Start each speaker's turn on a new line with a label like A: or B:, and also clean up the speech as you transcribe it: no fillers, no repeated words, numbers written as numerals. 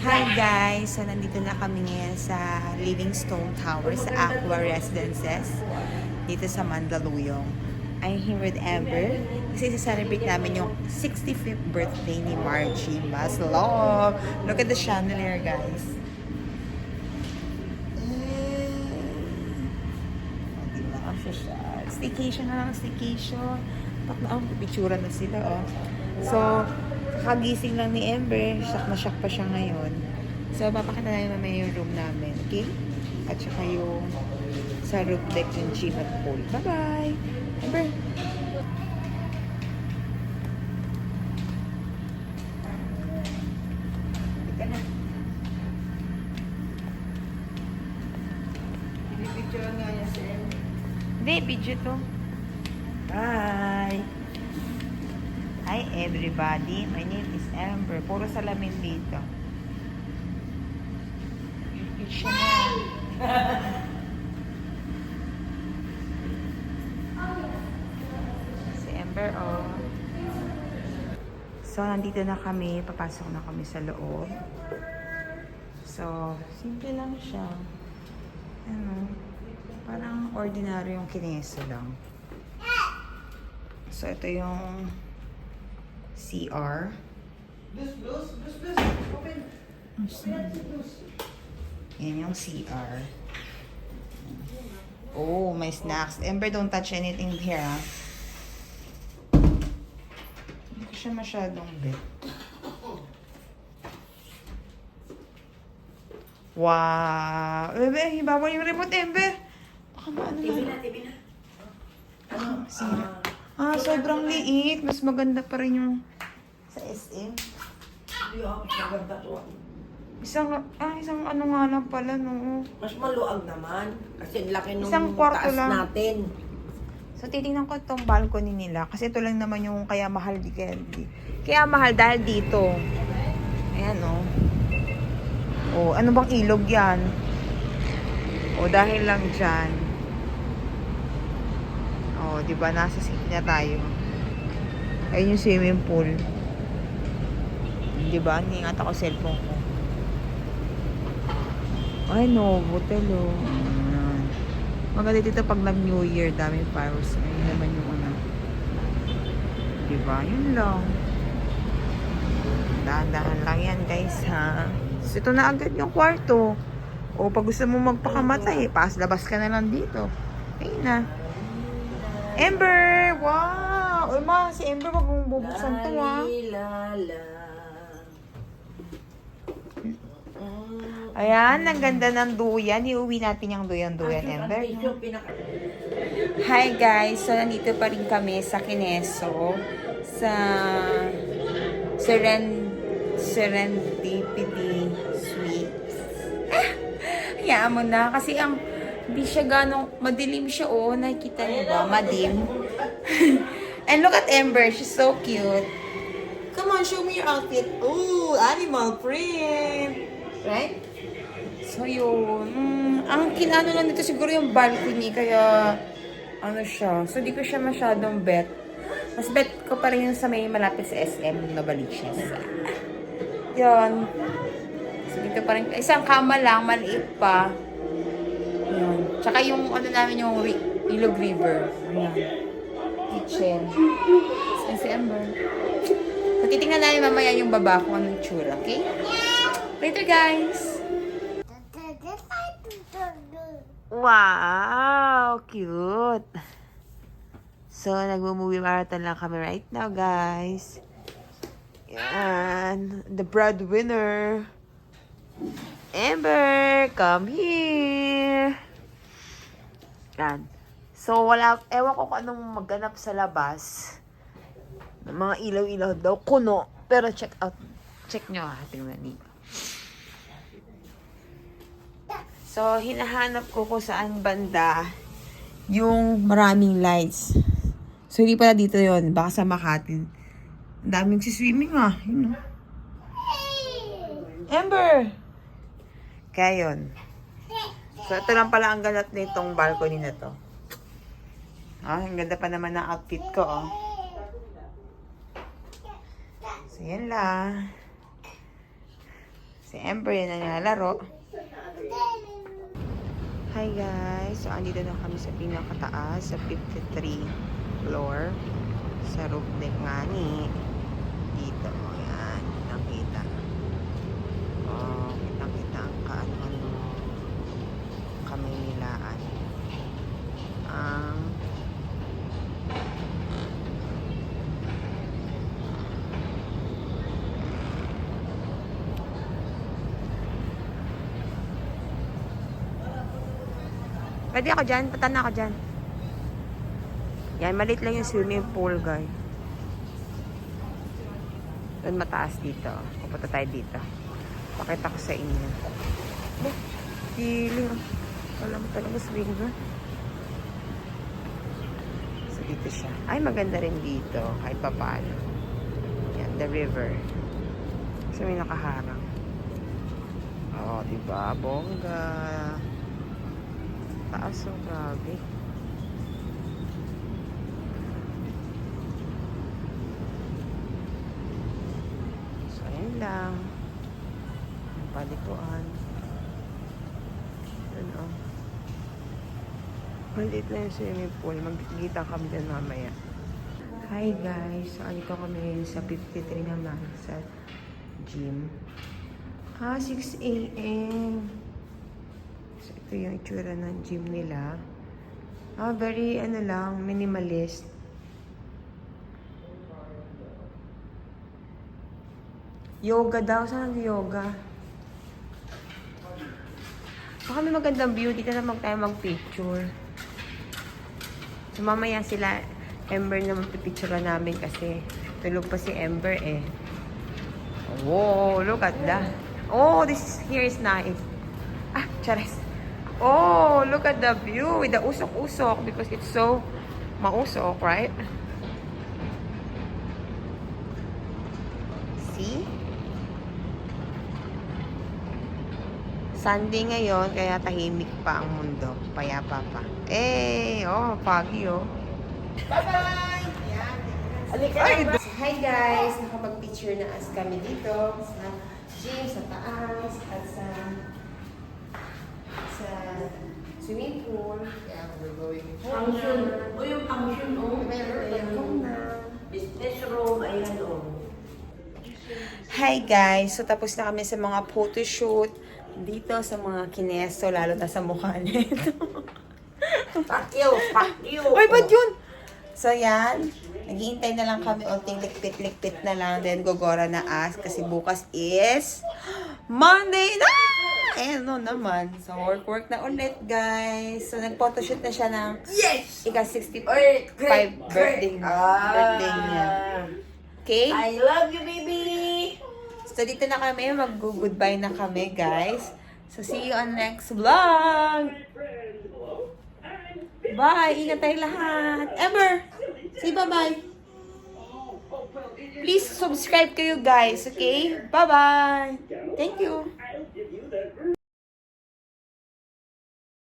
A: Hi guys! So nandito na kami ngayon sa Livingstone Tower sa Aqua Residences dito sa Mandaluyong. I'm here with Amber kasi celebrate namin yung 65th birthday ni Margie Maslow. Look at the chandelier, guys. Diba? Staycation na lang, staycation. Pictura na sila, oh. So, kagising lang ni Amber, shock pa siya ngayon. So, papakita namin mamaya yung room namin, okay? At saka yung sa roof deck yung gym at pool. Bye-bye! Amber! Ika na. Pinipicture nga niya si Amber. Hindi, video to. Bye! Hi everybody, my name is Amber. Puro salamin dito. Picture na. Si Amber, oh. So, nandito na kami. Papasok na kami sa loob. So, simple lang siya. Ano, parang ordinary yung kineso lang. So, ito yung CR. Yan yung CR. Oh, may snacks. Amber, don't touch anything here, ha? Hindi ko siya masyadong bet. Wow! Bawal yung remote, Amber. Baka maano na.
B: TV na.
A: Sira. Sobrang liit. Mas maganda pa rin yung sa SM.
B: Hindi ako maganda to.
A: Isang ano nga lang pala, no.
B: Mas maluag naman. Kasi laki nung
A: Isang kwarto
B: taas
A: lang.
B: natin.
A: So, titingnan ko itong balcony nila. Kasi ito lang naman yung kaya mahal. Kaya mahal dahil dito. Ayan, oh. Oh, ano bang ilog yan? Oh, dahil lang dyan. Oh, di ba? Nasa city na tayo. Ayun yung swimming pool. Di ba? Niingat ako cellphone ko. Ay, no. Hotel, oh. Ayan. Maganda dito pag nag-New Year. Daming fireworks. Ayun naman yung ano. Di ba? Yun lang. Dahan-dahan lang yan, guys, ha? So, ito na agad yung kwarto. O, pag gusto mo magpakamatay, labas ka na lang dito. Ayun na. Amber! Wow! Uy, ma, si Amber, wag mong bubuksan to, ha? Ayan, ang ganda ng duyan. Iuwi natin yung duyan-duyan, Amber. Hi, guys. So, nandito pa rin kami sa Kineso. Sa Serendipity Suites. Hayaan mo na. Kasi hindi siya ganong, madilim siya, oh. Nakikita niyo ba? Madim. And look at Amber. She's so cute. Come on, show me your outfit. Ooh, animal print. Right? So, yun. Ang kinano lang dito siguro yung balcony. Kaya, ano siya. So, di ko siya masyadong bet. Mas bet ko pa rin yung sa may malapit sa SM nung nabalik siya. Yun. So, dito pa rin. Isang kama lang, maliit pa. Yun. Tsaka yung ano namin yung Ilog River. Ayan. Kitchen. So, si Amber. So, titingnan namin mamaya yung baba kung anong tsura. Okay? Later, guys! Wow! Cute! So, nag-movie marathon lang kami right now, guys. Yan. The breadwinner. Amber, come here. Yan. So, ewan ko kung anong magganap sa labas. Mga ilaw-ilaw daw. Kuno. Pero check nyo, ha. Tingnan dito. So, hinahanap ko kung saan banda yung maraming lights. So, hindi pala dito yon, baka sa Makati. Ang daming siswimming, ah. Yun, oh. Amber! Kaya yun. So, ito lang pala ang ganap nitong balcony na to. Ang ganda pa naman ng outfit ko, oh. So, yan lang. Si Ember yan ang nilalaro. Hi guys! So, andito na kami sa pinakataas, sa 53 floor. Sa roof deck nga ni. Dito, yan. Kitang-kita. Oh, kitang-kita ang kaano-ano. Kamay nilaan. Pwede ako dyan. Patan ako dyan. Yan, maliit lang yung swimming pool, guys. Doon mataas dito. Pupunta tayo dito. Pakita ko sa inyo. Oh, feeling. Wala mo talaga swinger. So, dito siya. Ay, maganda rin dito. Kahit pa paano. Yan, the river. Kasi may nakaharang. Oh, diba? Bongga. Taas, so grabe. So, ayun lang. Ang palikuan. Yun, oh. Maliit na yung swimming pool. Magkikita kami dyan mamaya. Hi guys. So, andito kami ngayon sa 53 naman. Sa gym. 6 a.m. So, ito yung itsura ng gym nila. Very, lang, minimalist. Yoga daw. Saan ang yoga? Baka may magandang view. Dito naman tayo mag-picture. So, mamaya sila, Ember naman pipicture namin kasi tulog pa si Ember eh. Whoa, look at that. Oh, here is nice. Charis. Oh, look at the view with the usok-usok because it's so mausok, right? See? Sunday ngayon, kaya tahimik pa ang mundo. Payapa pa. Oh, pagi oh. Bye-bye! Hi guys! Nakapag-picture na as kami dito sa gym, sa taas, at sa swimming pool. Yeah, we're going
B: Function. O yung function, o.
A: home na.
B: Business room, ayan, o.
A: Hi guys! So tapos na kami sa mga photoshoot dito sa mga kineso, lalo na sa mukha nito.
B: Fuck you, fuck you.
A: Uy, ba't yun? So yan, naghihintay na lang kami unting likpit-likpit na lang, then gogora na as kasi bukas is Monday na! No naman. So, work na ulit, guys. So, nag-photoshoot na siya ng
B: Yes!
A: ika-65
B: Great.
A: birthday niya. Okay?
B: I love you, baby!
A: So, dito na kami. Mag-goodbye na kami, guys. So, see you on next vlog! Bye! Ingat tayo lahat! Ember! Say bye-bye! Please subscribe kayo, guys. Okay? Bye-bye! Thank you!